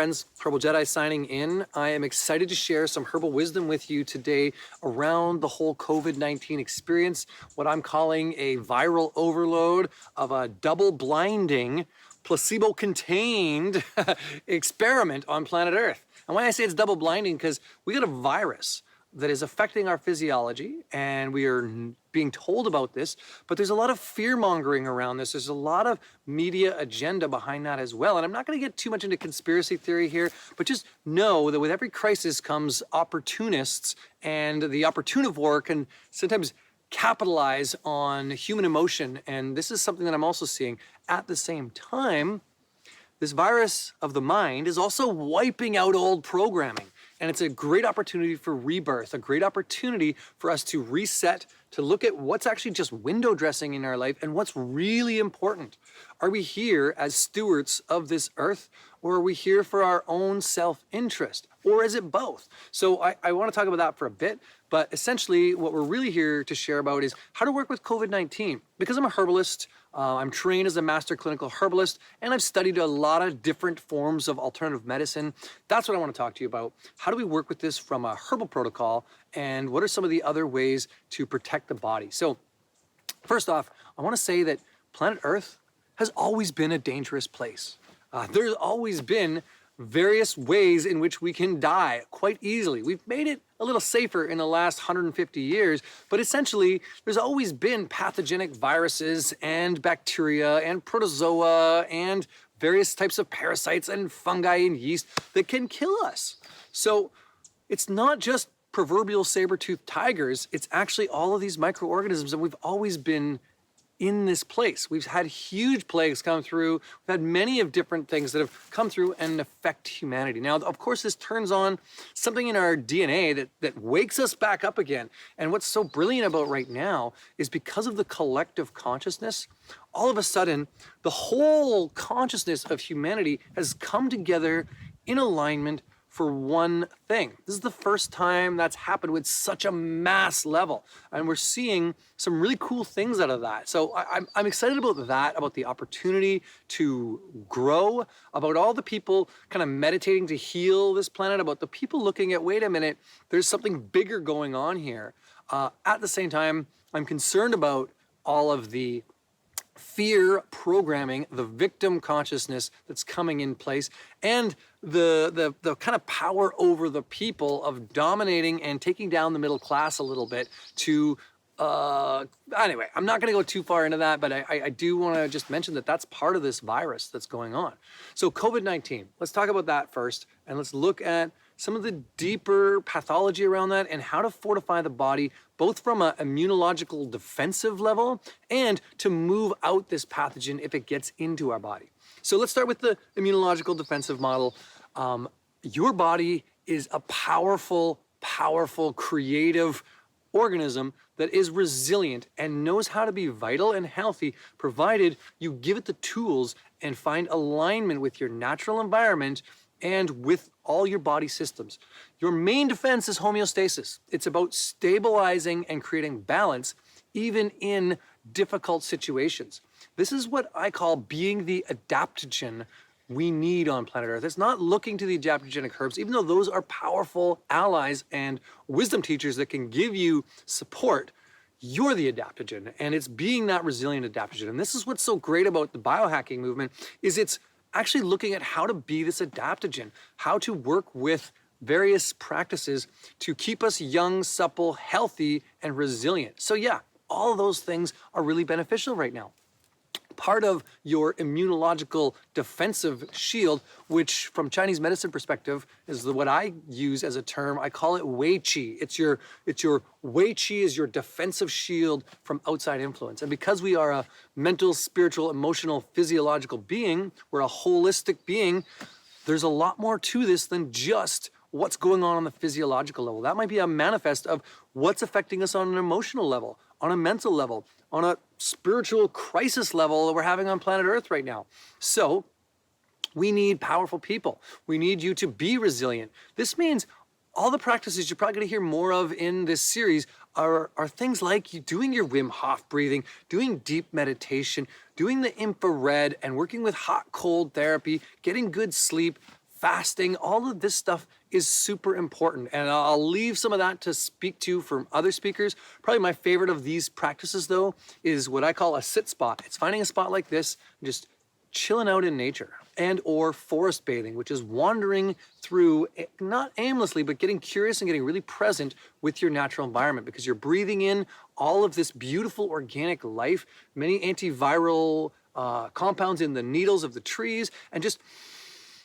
friends, Herbal Jedi signing in. I am excited to share some herbal wisdom with you today around the whole COVID-19 experience, what I'm calling a viral overload of a double blinding, placebo-contained experiment on planet Earth. And why I say it's double blinding, because we got a virus that is affecting our physiology, and we are being told about this, but there's a lot of fear-mongering around this. There's a lot of media agenda behind that as well. And I'm not gonna get too much into conspiracy theory here, but just know that with every crisis comes opportunists, and the opportunivore can sometimes capitalize on human emotion. And this is something that I'm also seeing. At the same time, this virus of the mind is also wiping out old programming. And it's a great opportunity for rebirth, a great opportunity for us to reset, to look at what's actually just window dressing in our life and what's really important. Are we here as stewards of this earth, or are we here for our own self-interest? Or is it both? So I want to talk about that for a bit, but essentially what we're really here to share about is how to work with COVID-19. Because I'm a herbalist, I'm trained as a master clinical herbalist, and I've studied a lot of different forms of alternative medicine. That's what I want to talk to you about. How do we work with this from a herbal protocol, and what are some of the other ways to protect the body? So first off, I want to say that planet Earth has always been a dangerous place. There's always been various ways in which we can die quite easily. We've made it a little safer in the last 150 years, but essentially there's always been pathogenic viruses and bacteria and protozoa and various types of parasites and fungi and yeast that can kill us. So it's not just proverbial saber-toothed tigers, it's actually all of these microorganisms, and we've always been in this place. We've had huge plagues come through. We've had many of different things that have come through and affect humanity. Now, of course, this turns on something in our DNA that wakes us back up again. And what's so brilliant about right now is because of the collective consciousness, all of a sudden, the whole consciousness of humanity has come together in alignment for one thing. This is the first time that's happened with such a mass level. And we're seeing some really cool things out of that. So I'm excited about that, about the opportunity to grow, about all the people kind of meditating to heal this planet, about the people looking at, wait a minute, there's something bigger going on here. At the same time, I'm concerned about all of the fear programming, the victim consciousness that's coming in place, and the kind of power over the people of dominating and taking down the middle class a little bit to, anyway, I'm not gonna go too far into that, but I do wanna just mention that that's part of this virus that's going on. So COVID-19, let's talk about that first, and let's look at some of the deeper pathology around that and how to fortify the body, both from an immunological defensive level and to move out this pathogen if it gets into our body. So let's start with the immunological defensive model. Your body is a powerful, powerful, creative organism that is resilient and knows how to be vital and healthy, provided you give it the tools and find alignment with your natural environment and with all your body systems. Your main defense is homeostasis. It's about stabilizing and creating balance, even in difficult situations. This is what I call being the adaptogen we need on planet Earth. It's not looking to the adaptogenic herbs, even though those are powerful allies and wisdom teachers that can give you support. You're the adaptogen, and it's being that resilient adaptogen. And this is what's so great about the biohacking movement, is it's actually looking at how to be this adaptogen, how to work with various practices to keep us young, supple, healthy, and resilient. So yeah, all of those things are really beneficial right now. Part of your immunological defensive shield, which from Chinese medicine perspective is what I use as a term. I call it Wei Qi. It's your Wei Qi is your defensive shield from outside influence. And because we are a mental, spiritual, emotional, physiological being, we're a holistic being, there's a lot more to this than just what's going on the physiological level. That might be a manifest of what's affecting us on an emotional level, on a mental level, on a spiritual crisis level that we're having on planet Earth right now. So we need powerful people. We need you to be resilient. This means all the practices you're probably going to hear more of in this series are things like you doing your Wim Hof breathing, doing deep meditation, doing the infrared, and working with hot-cold therapy, getting good sleep, fasting, all of this stuff is super important. And I'll leave some of that to speak to from other speakers. Probably my favorite of these practices though is what I call a sit spot. It's finding a spot like this, just chilling out in nature, and or forest bathing, which is wandering through, not aimlessly, but getting curious and getting really present with your natural environment, because you're breathing in all of this beautiful organic life, many antiviral compounds in the needles of the trees, and just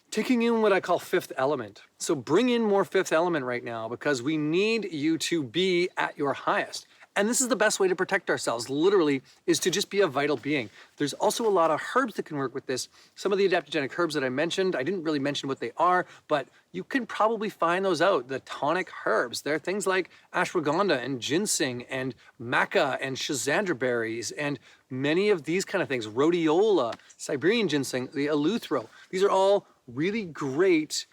taking in what I call fifth element. So bring in more fifth element right now, because we need you to be at your highest. And this is the best way to protect ourselves, literally, is to just be a vital being. There's also a lot of herbs that can work with this. Some of the adaptogenic herbs that I mentioned, I didn't really mention what they are, but you can probably find those out, the tonic herbs. They're things like ashwagandha and ginseng and maca and schizandra berries and many of these kind of things, rhodiola, Siberian ginseng, the eleuthero. These are all really great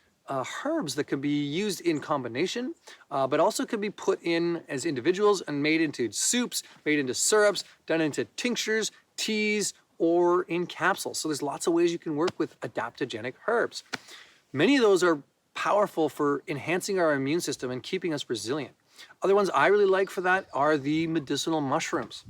herbs that can be used in combination, but also can be put in as individuals and made into soups, made into syrups, done into tinctures, teas, or in capsules. So there's lots of ways you can work with adaptogenic herbs. Many of those are powerful for enhancing our immune system and keeping us resilient. Other ones I really like for that are the medicinal mushrooms.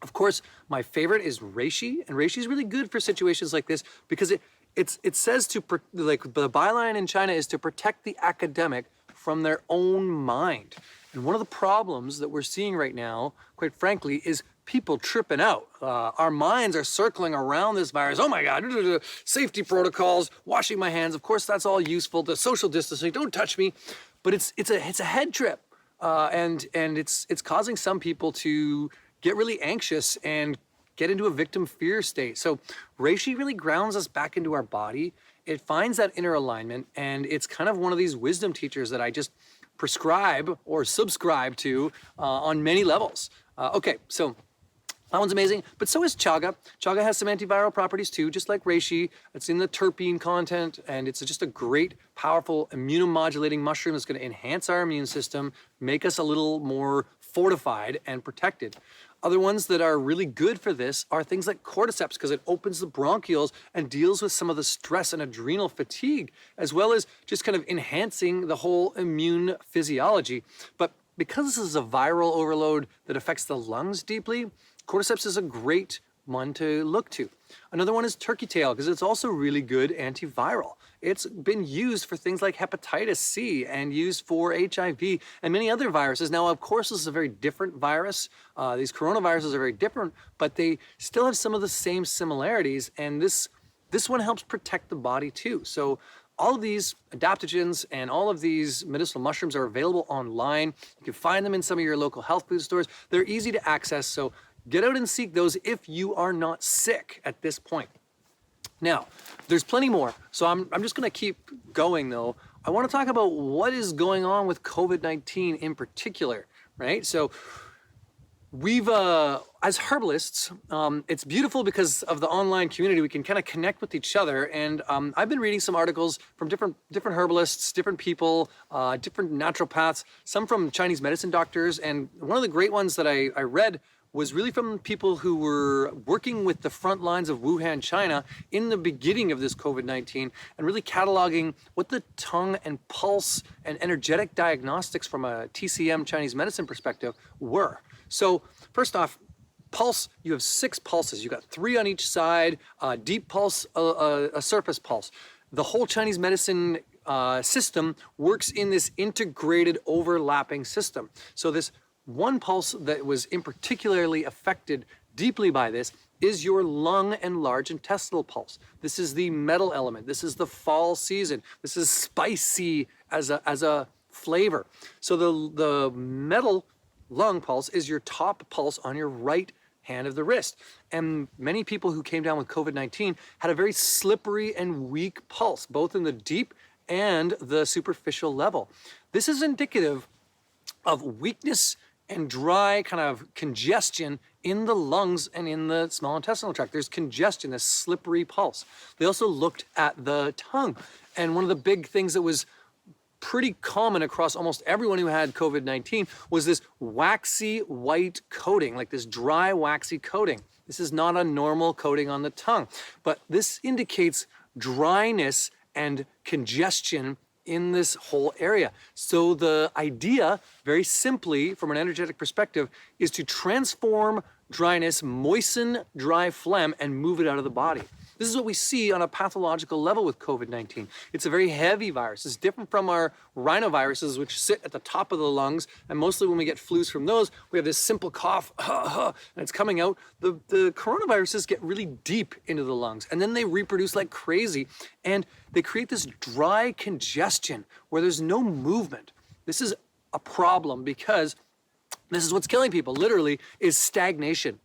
Of course, my favorite is reishi, and reishi is really good for situations like this because it says to, like the byline in China is to protect the academic from their own mind. And one of the problems that we're seeing right now, quite frankly, is people tripping out. Our minds are circling around this virus. Oh my God, safety protocols, washing my hands. Of course, that's all useful. The social distancing, don't touch me. But it's a head trip. And it's causing some people to get really anxious and get into a victim fear state. So reishi really grounds us back into our body. It finds that inner alignment, and it's kind of one of these wisdom teachers that I just prescribe or subscribe to on many levels. Okay, so that one's amazing, but so is chaga. Chaga has some antiviral properties too, just like reishi. It's in the terpene content, and it's just a great, powerful immunomodulating mushroom that's going to enhance our immune system, make us a little more fortified and protected. Other ones that are really good for this are things like cordyceps, because it opens the bronchioles and deals with some of the stress and adrenal fatigue, as well as just kind of enhancing the whole immune physiology. But because this is a viral overload that affects the lungs deeply, cordyceps is a great one to look to. Another one is turkey tail, because it's also really good antiviral. It's been used for things like hepatitis C and used for HIV and many other viruses. Now, of course, this is a very different virus. These coronaviruses are very different, but they still have some of the same similarities. And this one helps protect the body too. So all of these adaptogens and all of these medicinal mushrooms are available online. You can find them in some of your local health food stores. They're easy to access, so get out and seek those if you are not sick at this point. Now, there's plenty more, so I'm just gonna keep going though. I wanna talk about what is going on with COVID-19 in particular, right? So we've, as herbalists, it's beautiful because of the online community. We can kind of connect with each other, and I've been reading some articles from different herbalists, different people, different naturopaths, some from Chinese medicine doctors, and one of the great ones that I read was really from people who were working with the front lines of Wuhan, China in the beginning of this COVID-19 and really cataloging what the tongue and pulse and energetic diagnostics from a TCM Chinese medicine perspective were. So first off, pulse, you have 6 pulses. You got 3 on each side, a deep pulse, a surface pulse. The whole Chinese medicine system works in this integrated overlapping system. So this one pulse that was in particularly affected deeply by this is your lung and large intestinal pulse. This is the metal element. This is the fall season. This is spicy as a flavor. So the metal lung pulse is your top pulse on your right hand of the wrist. And many people who came down with COVID-19 had a very slippery and weak pulse, both in the deep and the superficial level. This is indicative of weakness and dry kind of congestion in the lungs and in the small intestinal tract. There's congestion, this slippery pulse. They also looked at the tongue. And one of the big things that was pretty common across almost everyone who had COVID-19 was this waxy white coating, like this dry waxy coating. This is not a normal coating on the tongue, but this indicates dryness and congestion in this whole area. So the idea, very simply from an energetic perspective, is to transform dryness, moisten dry phlegm, and move it out of the body. This is what we see on a pathological level with COVID-19. It's a very heavy virus. It's different from our rhinoviruses, which sit at the top of the lungs. And mostly when we get flus from those, we have this simple cough, and it's coming out. The coronaviruses get really deep into the lungs, and then they reproduce like crazy. And they create this dry congestion where there's no movement. This is a problem because this is what's killing people, literally, is stagnation.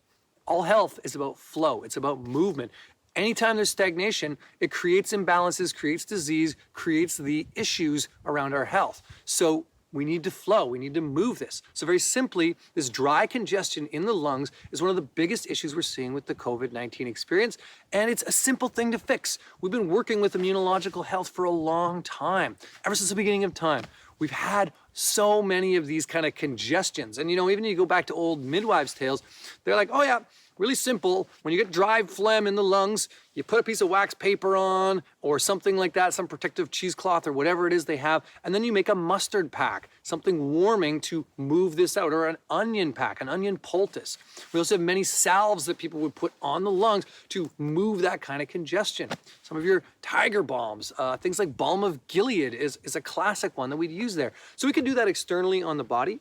All health is about flow. It's about movement. Anytime there's stagnation, it creates imbalances, creates disease, creates the issues around our health. So we need to flow, we need to move this. So very simply, this dry congestion in the lungs is one of the biggest issues we're seeing with the COVID-19 experience, and it's a simple thing to fix. We've been working with immunological health for a long time, ever since the beginning of time. We've had so many of these kind of congestions. And even you go back to old midwives' tales, they're like, oh yeah, really simple. When you get dry phlegm in the lungs, you put a piece of wax paper on or something like that, some protective cheesecloth or whatever it is they have, and then you make a mustard pack, something warming to move this out, or an onion pack, an onion poultice. We also have many salves that people would put on the lungs to move that kind of congestion. Some of your tiger balms, things like balm of Gilead is a classic one that we'd use there. So we can do that externally on the body.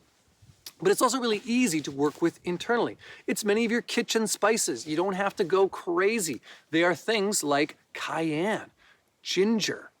But it's also really easy to work with internally. It's many of your kitchen spices. You don't have to go crazy. They are things like cayenne, ginger,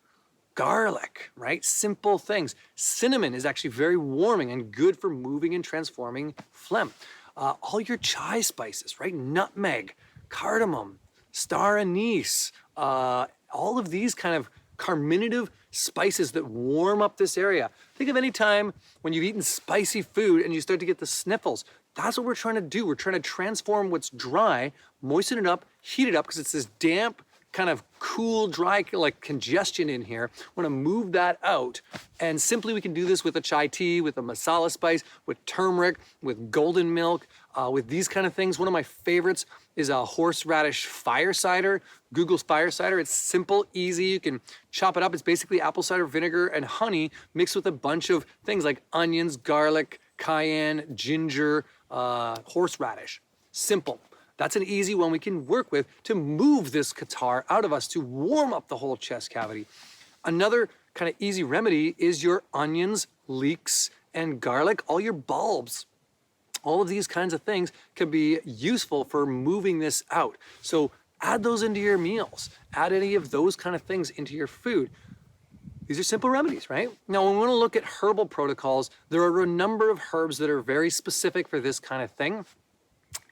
garlic, right? Simple things. Cinnamon is actually very warming and good for moving and transforming phlegm. All your chai spices, right? Nutmeg, cardamom, star anise, all of these kind of carminative spices that warm up this area. Think of any time when you've eaten spicy food and you start to get the sniffles. That's what we're trying to do. We're trying to transform what's dry, moisten it up, heat it up, because it's this damp, kind of cool, dry, like congestion in here. We want to move that out. And simply we can do this with a chai tea, with a masala spice, with turmeric, with golden milk, with these kind of things. One of my favorites is a horseradish fire cider. Google's fire cider. It's simple, easy. You can chop it up. It's basically apple cider vinegar and honey mixed with a bunch of things like onions, garlic, cayenne, ginger, horseradish. Simple. That's an easy one we can work with to move this catarrh out of us, to warm up the whole chest cavity. Another kind of easy remedy is your onions, leeks, and garlic, all your bulbs. All of these kinds of things can be useful for moving this out. So add those into your meals. Add any of those kind of things into your food. These are simple remedies, right? Now, when we want to look at herbal protocols, there are a number of herbs that are very specific for this kind of thing.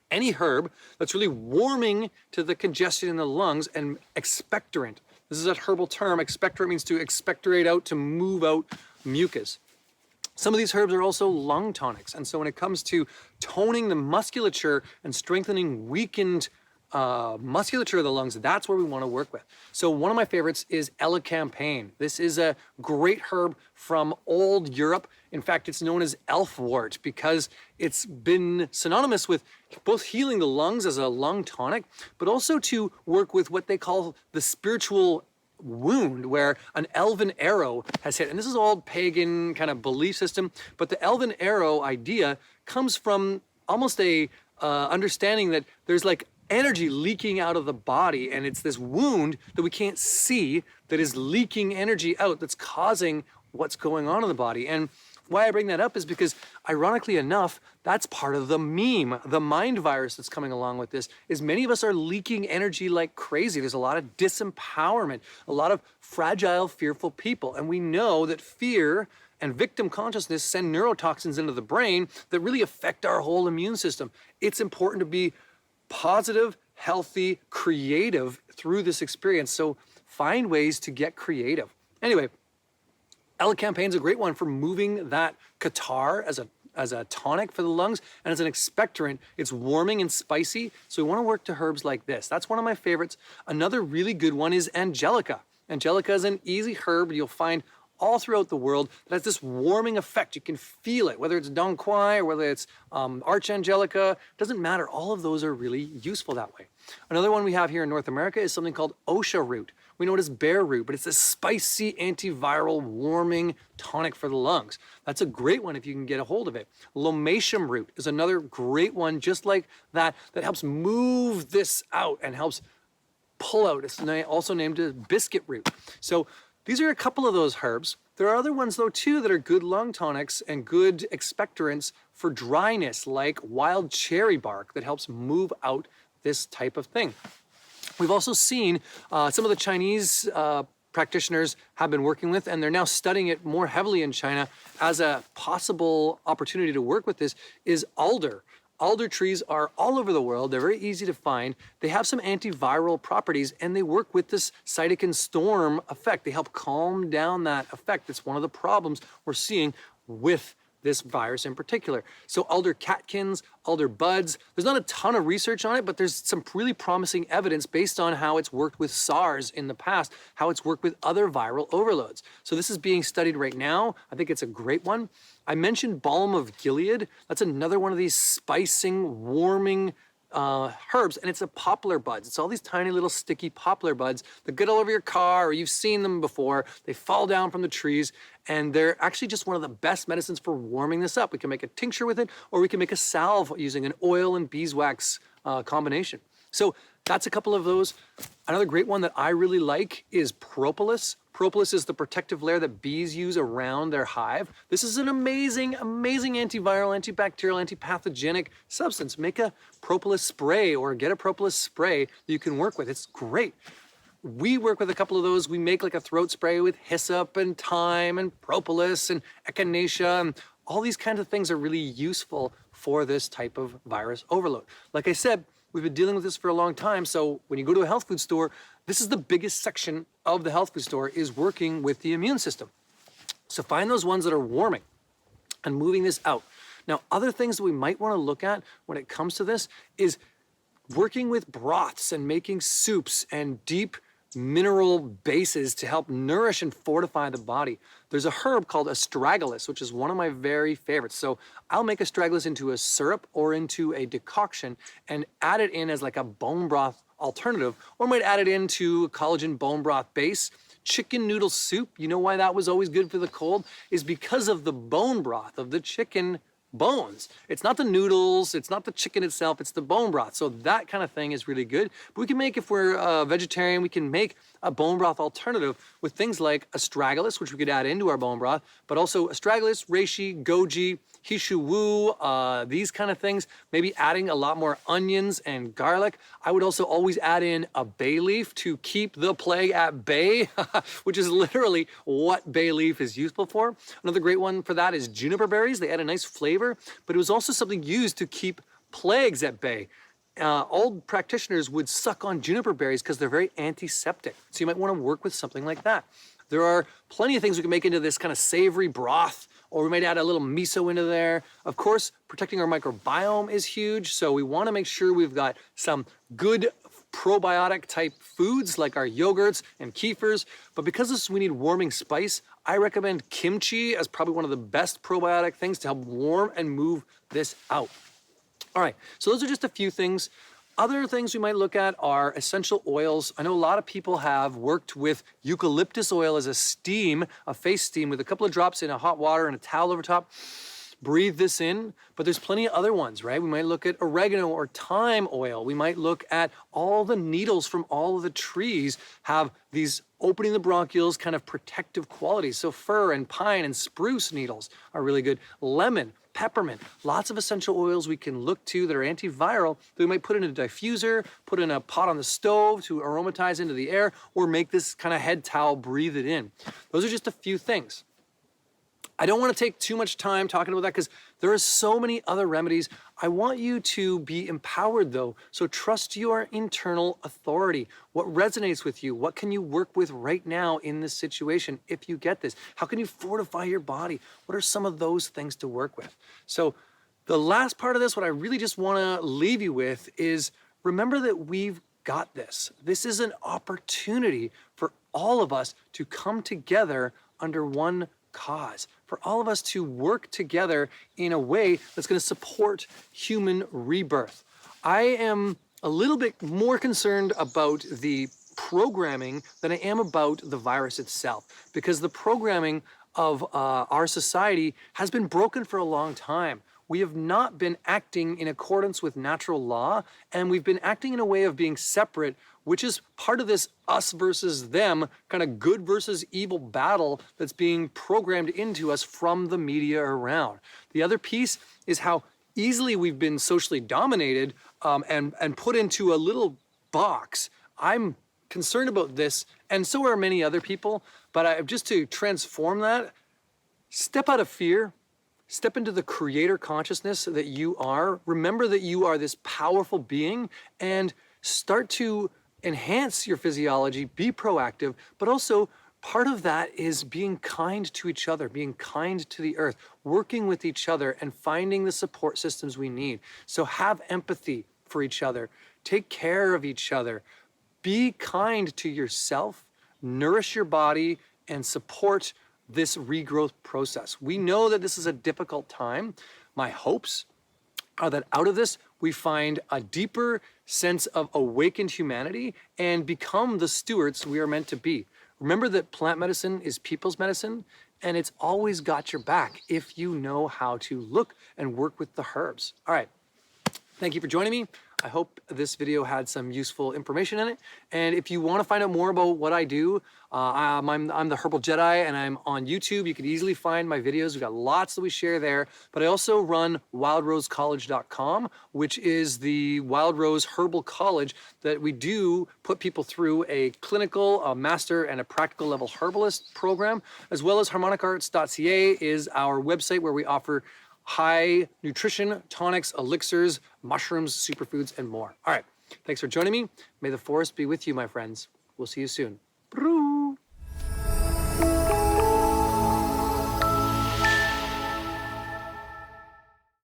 Any herb that's really warming to the congestion in the lungs and expectorant. This is a herbal term. Expectorant means to expectorate out, to move out mucus. Some of these herbs are also lung tonics. And so when it comes to toning the musculature and strengthening weakened musculature of the lungs, that's where we want to work with. So one of my favorites is elecampane. This is a great herb from old Europe. In fact, it's known as elfwort because it's been synonymous with both healing the lungs as a lung tonic, but also to work with what they call the spiritual wound, where an elven arrow has hit. And this is old pagan kind of belief system, but the elven arrow idea comes from almost a understanding that there's like energy leaking out of the body, and it's this wound that we can't see that is leaking energy out that's causing what's going on in the body. And why I bring that up is because, ironically enough, that's part of the meme, the mind virus that's coming along with this, is many of us are leaking energy like crazy. There's a lot of disempowerment, a lot of fragile, fearful people. And we know that fear and victim consciousness send neurotoxins into the brain that really affect our whole immune system. It's important to be positive, healthy, creative through this experience. So find ways to get creative. Anyway, elecampane is a great one for moving that catarrh as a tonic for the lungs, and as an expectorant. It's warming and spicy, so we want to work to herbs like this. That's one of my favorites. Another really good one is angelica. Angelica is an easy herb you'll find all throughout the world that has this warming effect. You can feel it, whether it's Dong Quai or whether it's Archangelica, doesn't matter. All of those are really useful that way. Another one we have here in North America is something called osha root, We know it as bear root, but it's a spicy, antiviral, warming tonic for the lungs. That's a great one if you can get a hold of it. Lomatium root is another great one, just like that helps move this out and helps pull out. It's also named as biscuit root. So these are a couple of those herbs. There are other ones though too that are good lung tonics and good expectorants for dryness, like wild cherry bark that helps move out this type of thing. We've also seen some of the Chinese practitioners have been working with, and they're now studying it more heavily in China as a possible opportunity to work with this, is alder. Alder trees are all over the world. They're very easy to find. They have some antiviral properties, and they work with this cytokine storm effect. They help calm down that effect. It's one of the problems we're seeing with this virus in particular. So alder catkins, alder buds, there's not a ton of research on it, but there's some really promising evidence based on how it's worked with SARS in the past, how it's worked with other viral overloads. So this is being studied right now. I think it's a great one. I mentioned balm of Gilead. That's another one of these spicing, warming herbs, and it's a poplar buds. It's all these tiny little sticky poplar buds that get all over your car, or you've seen them before. They fall down from the trees, and they're actually just one of the best medicines for warming this up. We can make a tincture with it, or we can make a salve using an oil and beeswax combination. So that's a couple of those. Another great one that I really like is propolis. Propolis is the protective layer that bees use around their hive. This is an amazing, amazing antiviral, antibacterial, antipathogenic substance. Make a propolis spray or get a propolis spray that you can work with. It's great. We work with a couple of those. We make like a throat spray with hyssop and thyme and propolis and echinacea. And all these kinds of things are really useful for this type of virus overload. Like I said, we've been dealing with this for a long time, so when you go to a health food store, this is the biggest section of the health food store, is working with the immune system. So find those ones that are warming and moving this out. Now, other things that we might want to look at when it comes to this is working with broths and making soups and deep mineral bases to help nourish and fortify the body. There's a herb called astragalus, which is one of my very favorites. So I'll make astragalus into a syrup or into a decoction and add it in as like a bone broth alternative, or might add it into a collagen bone broth base. Chicken noodle soup, you know why that was always good for the cold? Is because of the bone broth of the chicken bones. It's not the noodles, it's not the chicken itself, it's the bone broth. So that kind of thing is really good. But we can make, if we're vegetarian, we can make a bone broth alternative with things like astragalus, which we could add into our bone broth, but also astragalus, reishi, goji, hishu wu, these kind of things. Maybe adding a lot more onions and garlic. I would also always add in a bay leaf to keep the plague at bay, which is literally what bay leaf is useful for. Another great one for that is juniper berries. They add a nice flavor, but it was also something used to keep plagues at bay. Old practitioners would suck on juniper berries because they're very antiseptic. So you might want to work with something like that. There are plenty of things we can make into this kind of savory broth, or we might add a little miso into there. Of course, protecting our microbiome is huge, so we want to make sure we've got some good probiotic type foods like our yogurts and kefirs. But because we need warming spice, I recommend kimchi as probably one of the best probiotic things to help warm and move this out. All right, so those are just a few things. Other things we might look at are essential oils. I know a lot of people have worked with eucalyptus oil as a steam, a face steam, with a couple of drops in a hot water and a towel over top. Breathe this in, but there's plenty of other ones, right? We might look at oregano or thyme oil. We might look at all the needles from all of the trees have these opening the bronchioles kind of protective qualities. So fir and pine and spruce needles are really good. Lemon, peppermint, lots of essential oils we can look to that are antiviral that we might put in a diffuser, put in a pot on the stove to aromatize into the air, or make this kind of head towel, breathe it in. Those are just a few things. I don't want to take too much time talking about that because there are so many other remedies. I want you to be empowered though, so trust your internal authority. What resonates with you? What can you work with right now in this situation if you get this? How can you fortify your body? What are some of those things to work with? So the last part of this, what I really just want to leave you with is remember that we've got this. This is an opportunity for all of us to come together under one cause, for all of us to work together in a way that's going to support human rebirth. I am a little bit more concerned about the programming than I am about the virus itself, because the programming of our society has been broken for a long time. We have not been acting in accordance with natural law, and we've been acting in a way of being separate, which is part of this us versus them kind of good versus evil battle that's being programmed into us from the media around. The other piece is how easily we've been socially dominated and put into a little box. I'm concerned about this, and so are many other people, but just to transform that, step out of fear, step into the creator consciousness that you are. Remember that you are this powerful being, and start to enhance your physiology, be proactive, but also part of that is being kind to each other, being kind to the earth, working with each other and finding the support systems we need. So have empathy for each other, take care of each other, be kind to yourself, nourish your body, and support this regrowth process. We know that this is a difficult time. My hopes are that out of this, we find a deeper sense of awakened humanity and become the stewards we are meant to be. Remember that plant medicine is people's medicine, and it's always got your back if you know how to look and work with the herbs. All right. Thank you for joining me. I hope this video had some useful information in it. And if you want to find out more about what I do, I'm the Herbal Jedi, and I'm on YouTube. You can easily find my videos. We've got lots that we share there. But I also run wildrosecollege.com, which is the Wild Rose Herbal College that we do put people through a clinical, a master, and a practical level herbalist program, as well as harmonicarts.ca is our website where we offer high nutrition, tonics, elixirs, mushrooms, superfoods, and more. All right, thanks for joining me. May the forest be with you, my friends. We'll see you soon.